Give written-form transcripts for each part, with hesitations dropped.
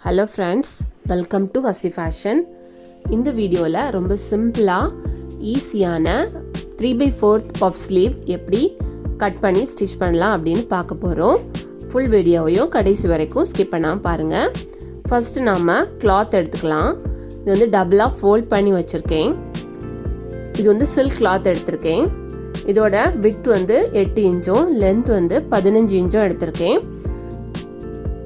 Hello friends, welcome to Hasi Fashion. இந்த வீடியோவில் ரொம்ப சிம்பிளாக ஈஸியான 3/4 பஃப் ஸ்லீவ் எப்படி கட் பண்ணி ஸ்டிச் பண்ணலாம் அப்படின்னு பார்க்க போகிறோம். ஃபுல் வீடியோவையும் கடைசி வரைக்கும் ஸ்கிப் பண்ணாமல் பாருங்கள். ஃபஸ்ட்டு நாம் கிளாத் எடுத்துக்கலாம். இது வந்து டபுளாக ஃபோல்ட் பண்ணி வச்சுருக்கேன். இது வந்து சில்க் கிளாத் எடுத்திருக்கேன். இதோட விட்த் வந்து 8 இன்ச்சும் லென்த் வந்து 15 இன்ச்சும் எடுத்திருக்கேன்.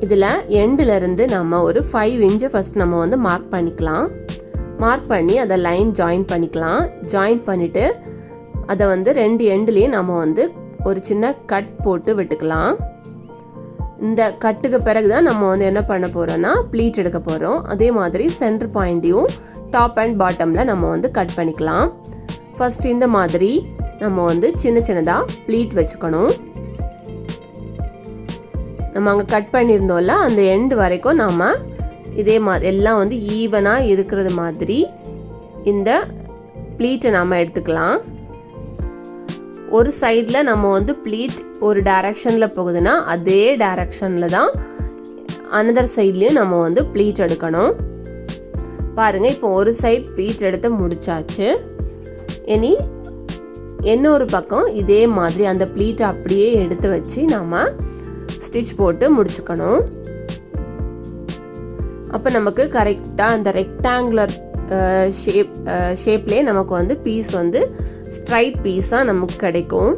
இதில் எண்டிலிருந்து நம்ம ஒரு 5 இன்ச்சு ஃபஸ்ட் நம்ம வந்து மார்க் பண்ணிக்கலாம். மார்க் பண்ணி அதை லைன் ஜாயின் பண்ணிக்கலாம். ஜாயின் பண்ணிவிட்டு அதை வந்து 2 எண்டுலேயும் நம்ம வந்து ஒரு சின்ன கட் போட்டு விட்டுக்கலாம். இந்த கட்டுக்கு பிறகு தான் நம்ம வந்து என்ன பண்ண போகிறோன்னா ப்ளீட் எடுக்க போகிறோம். அதே மாதிரி சென்டர் பாயிண்ட்டையும் டாப் அண்ட் பாட்டமில் நம்ம வந்து கட் பண்ணிக்கலாம். ஃபஸ்ட் இந்த மாதிரி நம்ம வந்து சின்ன சின்னதாக ப்ளீட் வச்சுக்கணும். நம்ம அங்கே கட் பண்ணியிருந்தோம்ல அந்த எண்டு வரைக்கும் நாம் இதே மாதிரி எல்லாம் வந்து ஈவனாக இருக்கிறது மாதிரி இந்த ப்ளீட்டை நாம் எடுத்துக்கலாம். ஒரு சைடில் நம்ம வந்து ப்ளீட் ஒரு டைரக்ஷனில் போகுதுன்னா அதே டைரக்ஷனில் தான் அனதர் சைட்லேயும் நம்ம வந்து ப்ளீட் எடுக்கணும். பாருங்கள், இப்போ ஒரு சைட் ப்ளீட் எடுத்து முடிச்சாச்சு. இனி இன்னொரு பக்கம் இதே மாதிரி அந்த ப்ளீட்டை அப்படியே எடுத்து வச்சு நாம் ஸ்டிச் போட்டு முடிச்சுக்கணும். அப்போ நமக்கு கரெக்டாக அந்த ரெக்டாங்குலர் ஷேப்லேயே நமக்கு வந்து பீஸ் வந்து ஸ்ட்ரைட் பீஸாக நமக்கு கிடைக்கும்.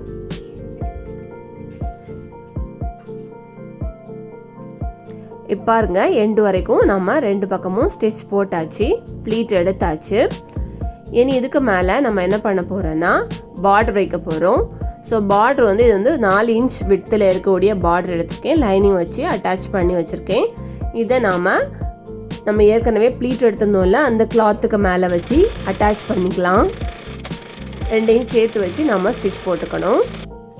இப்போ பாருங்க, எண்டு வரைக்கும் நம்ம 2 பக்கமும் ஸ்டிச் போட்டாச்சு, ப்ளீட் எடுத்தாச்சு. இனி இதுக்கு மேலே நம்ம என்ன பண்ண போகிறோன்னா பார்டர் வைக்க போகிறோம். ஸோ பார்டர் வந்து இது வந்து 4 இன்ச் விட்த்தில் இருக்கக்கூடிய பார்டர் எடுத்துருக்கேன். லைனிங் வச்சு அட்டாச் பண்ணி வச்சுருக்கேன். இதை நம்ம ஏற்கனவே ப்ளீட் எடுத்திருந்தோம்ல அந்த கிளாத்துக்கு மேலே வச்சு அட்டாச் பண்ணிக்கலாம். 2 சேர்த்து வச்சு நம்ம ஸ்டிச் போட்டுக்கணும்.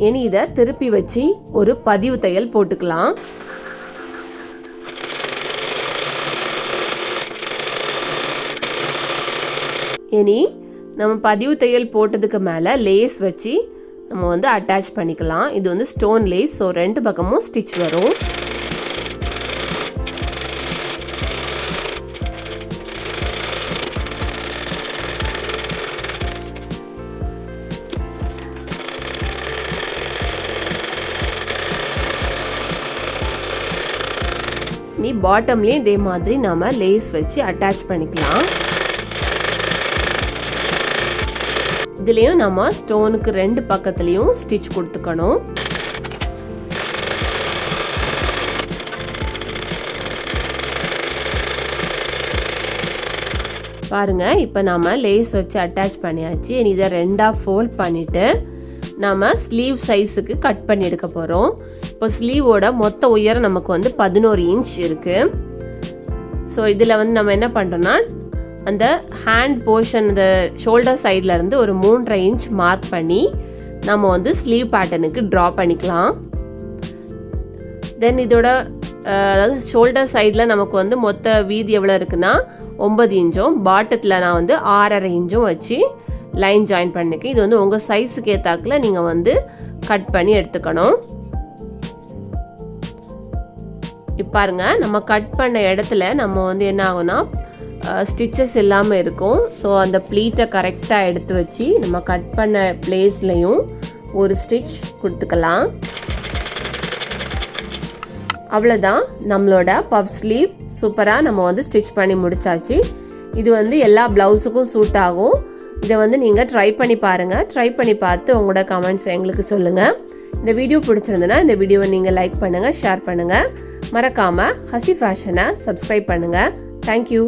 இனி இதை திருப்பி வச்சு ஒரு பதிவு தையல் போட்டுக்கலாம். இனி நம்ம பதிவு தையல் போட்டதுக்கு மேலே லேஸ் வச்சு நம்ம வந்து அட்டாச் பண்ணிக்கலாம். இது வந்து ஸ்டோன் லேஸ். ஸோ 2 பக்கமும் ஸ்டிச் வரும். நீ பாட்டம்லேயும் இதே மாதிரி நாம லேஸ் வச்சு அட்டாச் பண்ணிக்கலாம். இதுலேயும் நம்ம ஸ்டோனுக்கு 2 பக்கத்துலேயும் ஸ்டிச் கொடுத்துக்கணும். பாருங்க, இப்போ நம்ம லேஸ் வச்சு அட்டாச் பண்ணியாச்சு. இதை 2ஆக ஃபோல்ட் பண்ணிட்டு நம்ம ஸ்லீவ் சைஸுக்கு கட் பண்ணி எடுக்க போகிறோம். இப்போ ஸ்லீவோட மொத்த உயரம் நமக்கு வந்து 11 இன்ச் இருக்கு. ஸோ இதில் வந்து நம்ம என்ன பண்ணுறோன்னா அந்த ஹேண்ட் போர்ஷன் இந்த ஷோல்டர் சைடில் இருந்து ஒரு 3.5 இன்ச் மார்க் பண்ணி நம்ம வந்து ஸ்லீவ் பேட்டர்னுக்கு ட்ரா பண்ணிக்கலாம். தென் இதோட அதாவது ஷோல்டர் சைடில் நமக்கு வந்து மொத்த வீதி எவ்வளோ இருக்குன்னா 9 இன்ச்சும் பாட்டத்தில் நான் வந்து 6.5 இன்ச்சும் வச்சு லைன் ஜாயின் பண்ணிக்கேன். இது வந்து உங்கள் சைஸுக்கு ஏற்றாக்கில் நீங்கள் வந்து கட் பண்ணி எடுத்துக்கணும். இப்போ பாருங்க, நம்ம கட் பண்ண இடத்துல நம்ம வந்து என்ன ஆகும்னா ஸ்டிச்சஸ் இல்லாமல் இருக்கும். ஸோ அந்த ப்ளீட்டை கரெக்டாக எடுத்து வச்சு நம்ம கட் பண்ண பிளேஸ்லையும் ஒரு ஸ்டிச் கொடுத்துக்கலாம். அவ்வளோதான், நம்மளோட பஃப் ஸ்லீவ் சூப்பராக நம்ம வந்து ஸ்டிச் பண்ணி முடிச்சாச்சு. இது வந்து எல்லா ப்ளவுஸுக்கும் சூட் ஆகும். இதை வந்து நீங்கள் ட்ரை பண்ணி பாருங்கள். ட்ரை பண்ணி பார்த்து உங்களோட கமெண்ட்ஸ் எங்களுக்கு சொல்லுங்கள். இந்த வீடியோ பிடிச்சிருந்ததுன்னா இந்த வீடியோவை நீங்கள் லைக் பண்ணுங்கள், ஷேர் பண்ணுங்கள். மறக்காமல் ஹசி ஃபேஷனை சப்ஸ்கிரைப் பண்ணுங்கள். தேங்க்யூ.